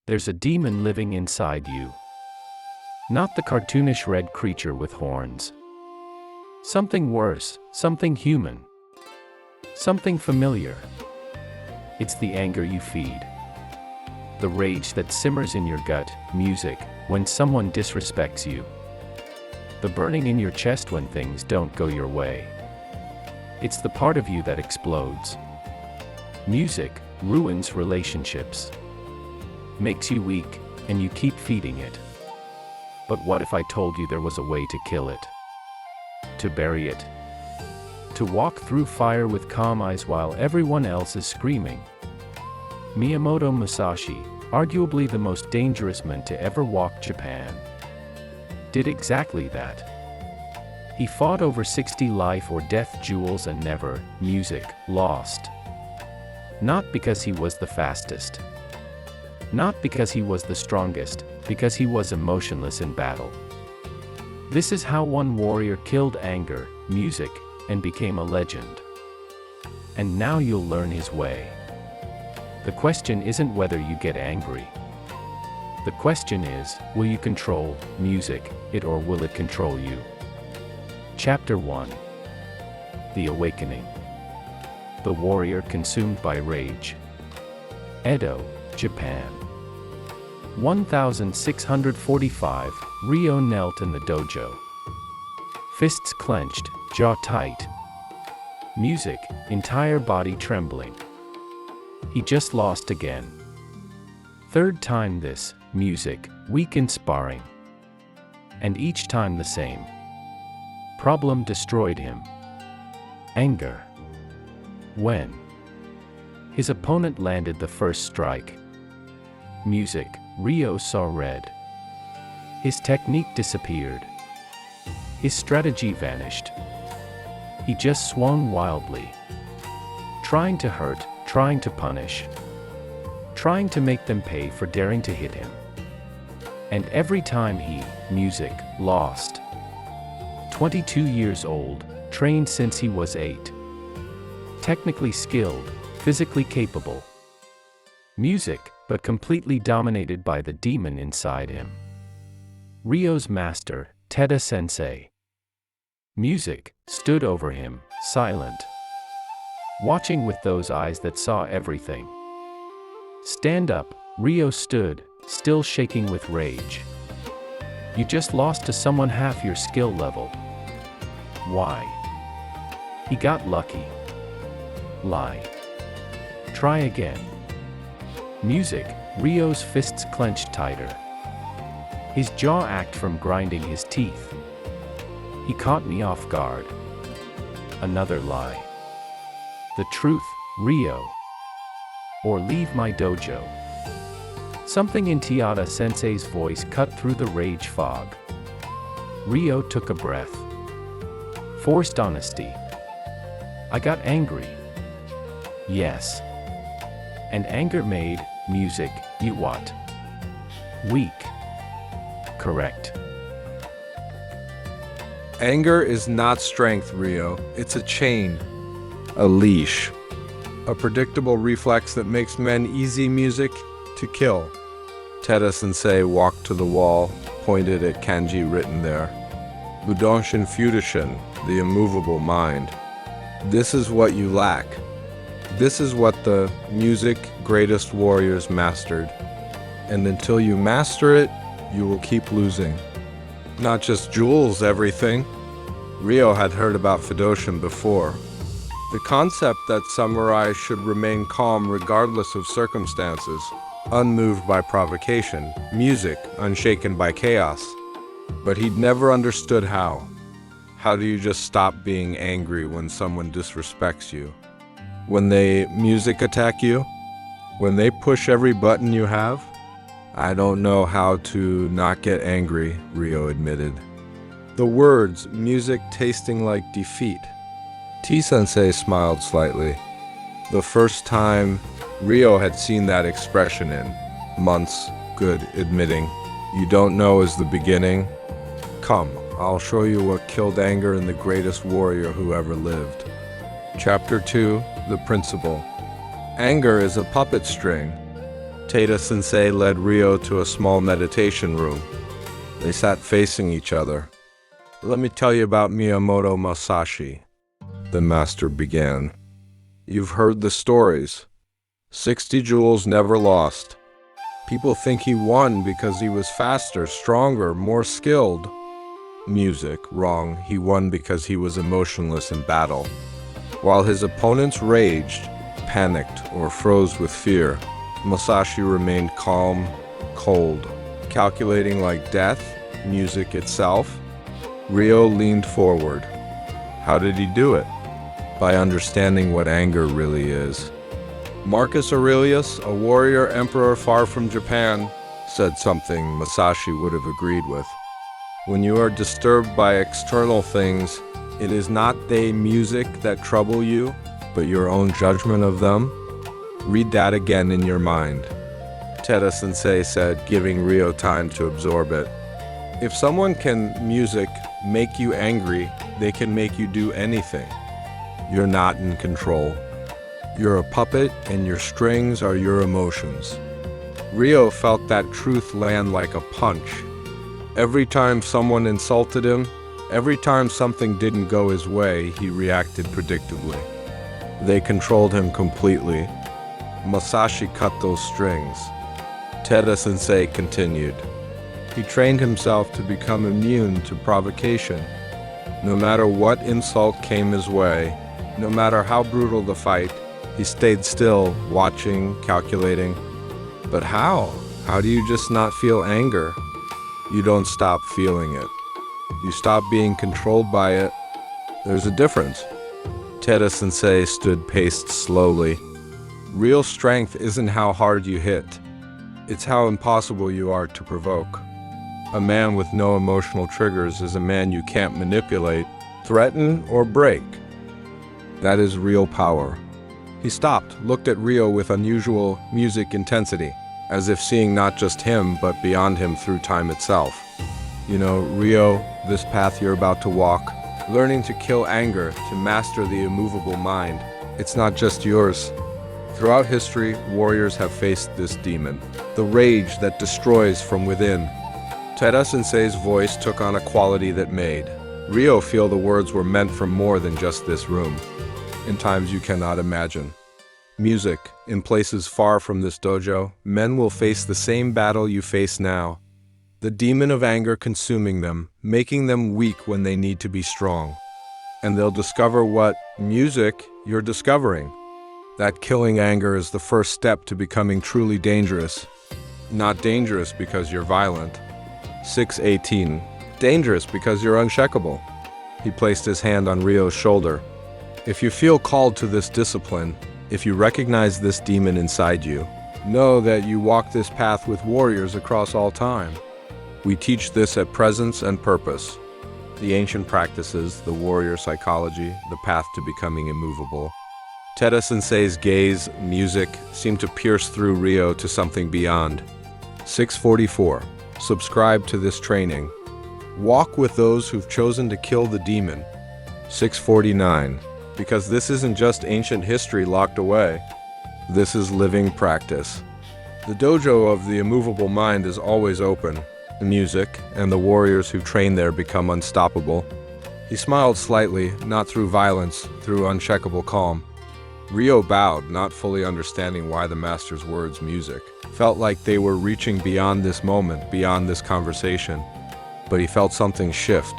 There's a demon living inside you. Not the cartoonish red creature with horns. Something worse, something human. Something familiar. It's the anger you feed. The rage that simmers in your gut, music, when someone disrespects you. The burning in your chest when things don't go your way. It's the part of you that explodes. Music ruins relationships. Makes you weak, and you keep feeding it. But what if I told you there was a way to kill it? To bury it? To walk through fire with calm eyes while everyone else is screaming? Miyamoto Musashi, arguably the most dangerous man to ever walk Japan, did exactly that. He fought over 60 life or death duels and never, music, lost. Not because he was the fastest. Not because he was the strongest, because he was emotionless in battle. This is how one warrior killed anger, music, and became a legend. And now you'll learn his way. The question isn't whether you get angry. The question is, will you control music, it, or will it control you? Chapter 1. The Awakening. The warrior consumed by rage. Edo, Japan. 1645, Ryo knelt in the dojo. Fists clenched, jaw tight. Music, entire body trembling. He just lost again. Third time this, music, weak in sparring. And each time the same. Problem destroyed him. Anger. When his opponent landed the first strike. Music, Ryo saw red. His technique disappeared. His strategy vanished. He just swung wildly. Trying to hurt, trying to punish. Trying to make them pay for daring to hit him. And every time he, music, lost. 22 years old, trained since he was 8. Technically skilled, physically capable. Music, but completely dominated by the demon inside him. Ryo's master, Teda Sensei. Music, stood over him, silent. Watching with those eyes that saw everything. Stand up, Ryo stood, still shaking with rage. You just lost to someone half your skill level. Why? He got lucky. Lie. Try again. Music, Ryo's fists clenched tighter. His jaw ached from grinding his teeth. He caught me off guard. Another lie. The truth, Ryo. Or leave my dojo. Something in Teda Sensei's voice cut through the rage fog. Ryo took a breath. Forced honesty. I got angry. Yes. And anger made, music, you what? Weak. Correct. Anger is not strength, Ryo. It's a chain. A leash. A predictable reflex that makes men easy music to kill. Teda Sensei walked to the wall, pointed at kanji written there. Fudoshin, the immovable mind. This is what you lack. This is what the music greatest warriors mastered. And until you master it, you will keep losing. Not just jewels, everything. Ryo had heard about Fudoshin before. The concept that samurai should remain calm regardless of circumstances, unmoved by provocation, music unshaken by chaos. But he'd never understood how. How do you just stop being angry when someone disrespects you? When they music attack you? When they push every button you have? I don't know how to not get angry, Ryo admitted. The words, music tasting like defeat. T-sensei smiled slightly. The first time Ryo had seen that expression in months, good admitting. You don't know is the beginning? Come, I'll show you what killed anger in the greatest warrior who ever lived. Chapter 2, The Principle. Anger is a puppet string. Tada-sensei led Ryo to a small meditation room. They sat facing each other. "Let me tell you about Miyamoto Musashi," the master began. "You've heard the stories. 60 jewels never lost. People think he won because he was faster, stronger, more skilled. Music, wrong. He won because he was emotionless in battle. While his opponents raged, panicked, or froze with fear, Musashi remained calm, cold, calculating like death, music itself." Ryo leaned forward. How did he do it? By understanding what anger really is. Marcus Aurelius, a warrior emperor far from Japan, said something Musashi would have agreed with. When you are disturbed by external things, it is not the music that trouble you, but your own judgment of them. Read that again in your mind, Tada-sensei said, giving Ryo time to absorb it. If someone can music make you angry, they can make you do anything. You're not in control. You're a puppet and your strings are your emotions. Ryo felt that truth land like a punch. Every time someone insulted him, every time something didn't go his way, he reacted predictably. They controlled him completely. Musashi cut those strings. Tada-sensei continued. He trained himself to become immune to provocation. No matter what insult came his way, no matter how brutal the fight, he stayed still, watching, calculating. But how? How do you just not feel anger? You don't stop feeling it. You stop being controlled by it. There's a difference. Tada-sensei stood paced slowly. Real strength isn't how hard you hit. It's how impossible you are to provoke. A man with no emotional triggers is a man you can't manipulate, threaten, or break. That is real power. He stopped, looked at Ryo with unusual music intensity, as if seeing not just him, but beyond him through time itself. You know, Ryo, this path you're about to walk, learning to kill anger, to master the immovable mind, it's not just yours. Throughout history, warriors have faced this demon, the rage that destroys from within. Tada-sensei's voice took on a quality that made Ryo feel the words were meant for more than just this room, in times you cannot imagine. Music, in places far from this dojo, men will face the same battle you face now. The demon of anger consuming them, making them weak when they need to be strong. And they'll discover what music you're discovering. That killing anger is the first step to becoming truly dangerous. Not dangerous because you're violent. 6:18. Dangerous because you're unshakable. He placed his hand on Ryo's shoulder. If you feel called to this discipline, if you recognize this demon inside you, know that you walk this path with warriors across all time. We teach this at Presence and Purpose. The ancient practices, the warrior psychology, the path to becoming immovable. Tada-sensei's gaze, music, seemed to pierce through Ryo to something beyond. 6:44. Subscribe to this training. Walk with those who've chosen to kill the demon. 6:49. Because this isn't just ancient history locked away. This is living practice. The dojo of the immovable mind is always open. The music and the warriors who train there become unstoppable. He smiled slightly, not through violence, through unshakable calm. Ryo bowed, not fully understanding why the master's words, music, felt like they were reaching beyond this moment, beyond this conversation. But he felt something shift.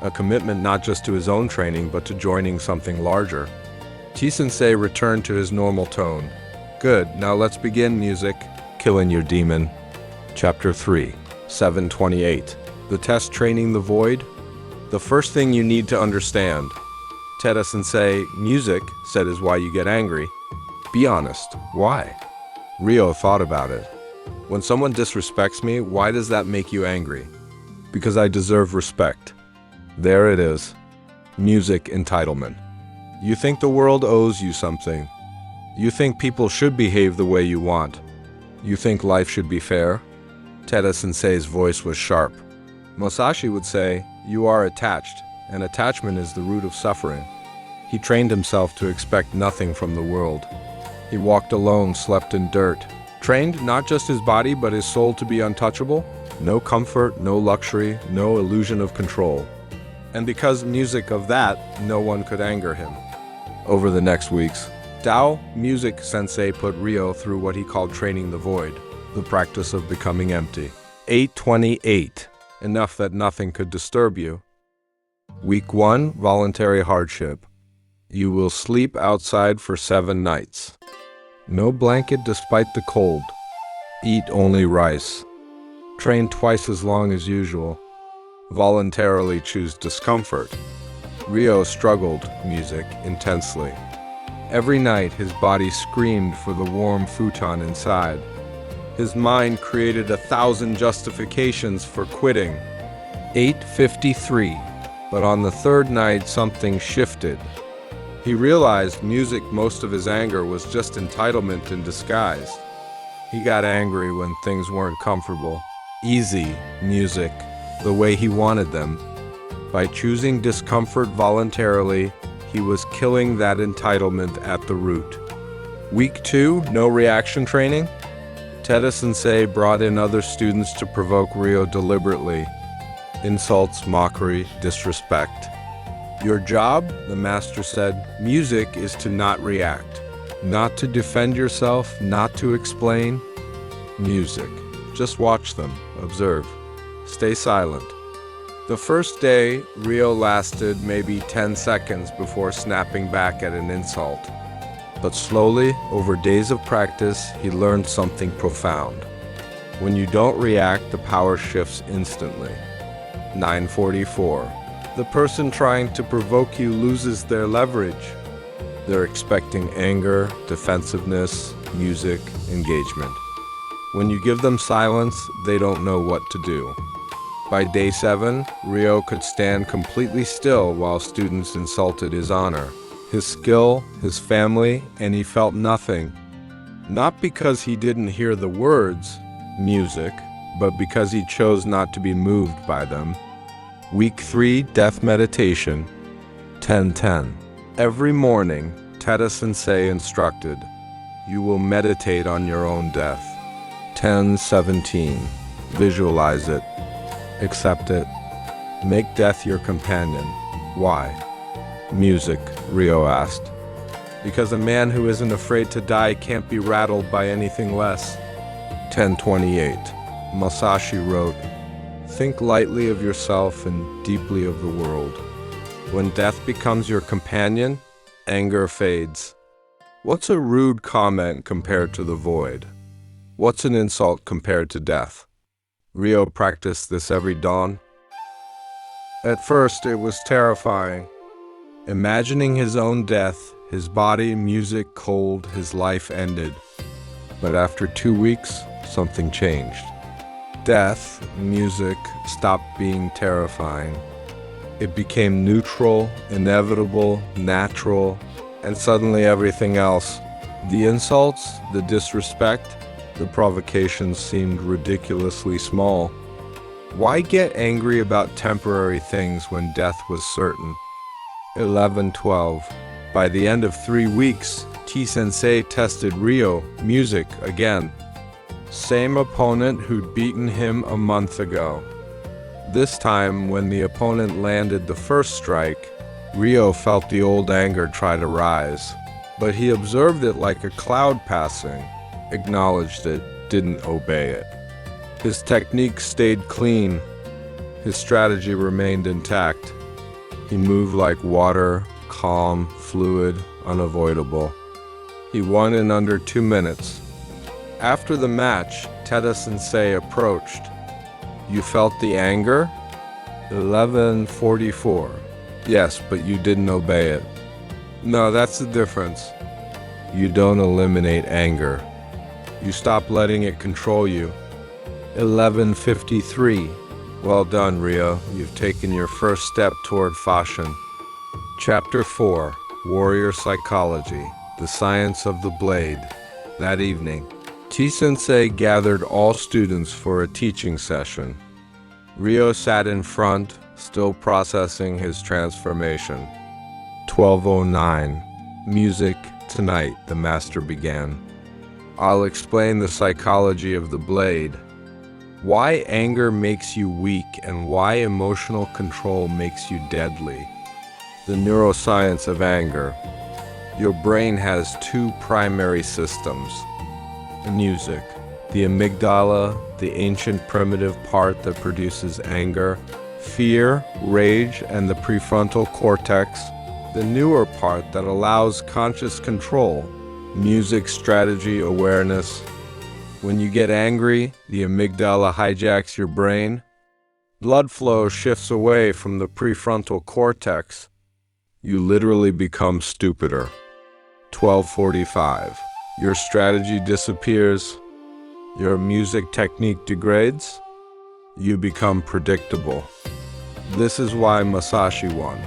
A commitment not just to his own training, but to joining something larger. T-sensei returned to his normal tone. Good, now let's begin, music. Killing your demon. Chapter 3, 7:28. The test training the void? The first thing you need to understand. Tada-sensei, music, said is why you get angry. Be honest, why? Ryo thought about it. When someone disrespects me, why does that make you angry? Because I deserve respect. There it is. Music entitlement. You think the world owes you something. You think people should behave the way you want. You think life should be fair. Tada-sensei's voice was sharp. Musashi would say, you are attached, and attachment is the root of suffering. He trained himself to expect nothing from the world. He walked alone, slept in dirt, Trained not just his body, but his soul to be untouchable. No comfort, no luxury, no illusion of control. And because music of that, no one could anger him. Over the next weeks, Tao Music Sensei put Ryo through what he called training the void, the practice of becoming empty. 828. Enough that nothing could disturb you. Week 1, voluntary hardship. You will sleep outside for 7 nights. No blanket despite the cold. Eat only rice. Train twice as long as usual. Voluntarily choose discomfort. Ryo struggled music intensely. Every night his body screamed for the warm futon inside. His mind created 1,000 justifications for quitting. 8:53. But on the third night something shifted. He realized music, most of his anger was just entitlement in disguise. He got angry when things weren't comfortable. Easy music, the way he wanted them. By choosing discomfort voluntarily, he was killing that entitlement at the root. Week 2, no reaction training. Teda Sensei brought in other students to provoke Ryo deliberately. Insults, mockery, disrespect. Your job, the master said, music is to not react, not to defend yourself, not to explain. Music. Just watch them, observe, stay silent. The first day, Ryo lasted maybe 10 seconds before snapping back at an insult. But slowly, over days of practice, he learned something profound. When you don't react, the power shifts instantly. 944. The person trying to provoke you loses their leverage. They're expecting anger, defensiveness, music, engagement. When you give them silence, they don't know what to do. By day 7, Ryo could stand completely still while students insulted his honor, his skill, his family, and he felt nothing. Not because he didn't hear the words, music, but because he chose not to be moved by them. Week 3, death meditation. 10:10. Every morning, Teda Sensei instructed, you will meditate on your own death. 10:17. Visualize it. Accept it. Make death your companion. Why? Music, Ryo asked. Because a man who isn't afraid to die can't be rattled by anything less. 10:28. Musashi wrote, think lightly of yourself and deeply of the world. When death becomes your companion, anger fades. What's a rude comment compared to the void? What's an insult compared to death? Ryo practiced this every dawn. At first, it was terrifying. Imagining his own death, his body, music, cold, his life ended. But after 2 weeks, something changed. Death, music, stopped being terrifying. It became neutral, inevitable, natural, and suddenly everything else, the insults, the disrespect, the provocations seemed ridiculously small. Why get angry about temporary things when death was certain? 11:12. By the end of 3 weeks, T-Sensei tested Ryo, music, again. Same opponent who'd beaten him a month ago. This time, when the opponent landed the first strike, Ryo felt the old anger try to rise. But he observed it like a cloud passing, acknowledged it, didn't obey it. His technique stayed clean. His strategy remained intact. He moved like water, calm, fluid, unavoidable. He won in under 2 minutes. After the match, Teda Sensei approached. You felt the anger? 11:44. Yes, but you didn't obey it. No, that's the difference. You don't eliminate anger. You stop letting it control you. 11:53. Well done, Ryo. You've taken your first step toward Fudoshin. Chapter 4. Warrior Psychology. The Science of the Blade. That evening, T-Sensei gathered all students for a teaching session. Ryo sat in front, still processing his transformation. 12:09. Music, tonight, the master began. I'll explain the psychology of the blade, why anger makes you weak and why emotional control makes you deadly. The neuroscience of anger. Your brain has two primary systems. Music. The amygdala, the ancient primitive part that produces anger, fear, rage, and the prefrontal cortex, the newer part that allows conscious control, music, strategy, awareness. When you get angry, the amygdala hijacks your brain. Blood flow shifts away from the prefrontal cortex. You literally become stupider. 12:45. Your strategy disappears. Your music technique degrades. You become predictable. This is why Musashi won.